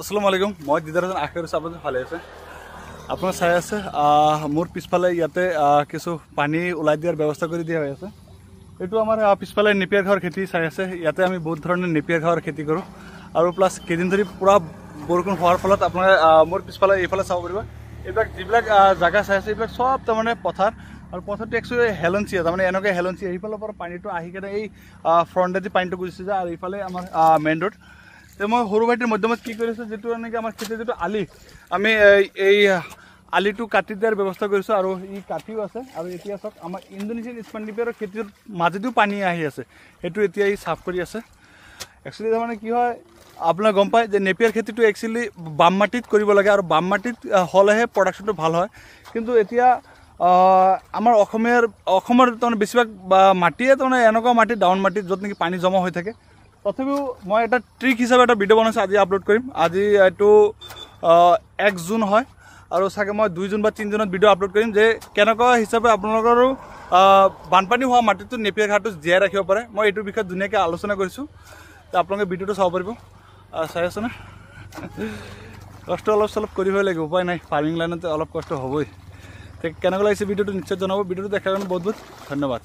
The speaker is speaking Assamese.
আসসালামু আলাইকুম মই দিদাৰজন আশা কৰিছোঁ আপুনি ভালে আছে আপোনাৰ চাই আছে মোৰ পিছফালে ইয়াতে কিছু পানী ওলাই দিয়াৰ ব্যৱস্থা কৰি দিয়া হৈ আছে এইটো আমাৰ পিছফালে নেপিয়াৰ ঘাঁহৰ খেতি চাই আছে ইয়াতে আমি বহুত ধৰণৰ নেপিয়াৰ ঘাঁহৰ খেতি কৰোঁ আৰু প্লাছ কেইদিন ধৰি পুৰা বৰষুণ হোৱাৰ ফলত আপোনাৰ মোৰ পিছফালে এইফালে চাব পাৰিব এইবিলাক যিবিলাক জাগা চাই আছে এইবিলাক সব তাৰমানে পথাৰ আৰু পথাৰটো একচুৱেলি হেলঞ্চিয়া তাৰমানে এনেকৈ হেলঞ্চিয়া এইফালৰ পৰা পানীটো আহি কেনে এই ফ্ৰণ্টেদি পানীটো গুচি যায় আৰু এইফালে আমাৰ মেইন ৰোড মই সৰু ভাইটিৰ মধ্যমত কি কৰিছোঁ যিটো এনেকৈ আমাৰ খেতিৰ যিটো আলি আমি এই আলিটো কাটি দিয়াৰ ব্যৱস্থা কৰিছোঁ আৰু ই কাটিও আছে আৰু এতিয়া চাওক আমাৰ ইণ্ডোনেছিয়ান স্পেণ্ডিপিয়াৰৰ খেতিৰ মাজেদিও পানী আহি আছে সেইটো এতিয়া ই চাফ কৰি আছে একচুৱেলি তাৰমানে কি হয় আপোনাৰ গম পায় যে নেপিয়াৰ খেতিটো একচুৱেলি বাম মাটিত কৰিব লাগে আৰু বাম মাটিত হ'লেহে প্ৰডাকশ্যনটো ভাল হয় কিন্তু এতিয়া আমাৰ অসমৰ তাৰমানে বেছিভাগ মাটিয়ে তাৰমানে এনেকুৱা মাটি ডাউন মাটিত য'ত নেকি পানী জমা হৈ থাকে তথাপিও মই এটা ট্ৰিক হিচাপে এটা ভিডিঅ' বনাইছোঁ আজি আপলোড কৰিম আজি এইটো 1 জুন হয় আৰু চাগে মই 2 জুন বা 3 জুনত ভিডিঅ' আপলোড কৰিম যে কেনেকুৱা হিচাপে আপোনালোকৰো বানপানী হোৱা মাটিটো নেপিয়াৰ ঘাঁহটো জীয়াই ৰাখিব পাৰে মই এইটোৰ বিষয়ে ধুনীয়াকৈ আলোচনা কৰিছোঁ তো আপোনালোকে ভিডিঅ'টো চাব পাৰিব চাই আছেনে কষ্ট অলপ চলপ কৰিবই লাগিব উপায় নাই ফাৰ্মিং লাইনতে অলপ কষ্ট হ'বই কেনেকুৱা লাগিছে ভিডিঅ'টো নিশ্চয় জনাব ভিডিঅ'টো দেখাৰ কাৰণে বহুত বহুত ধন্যবাদ।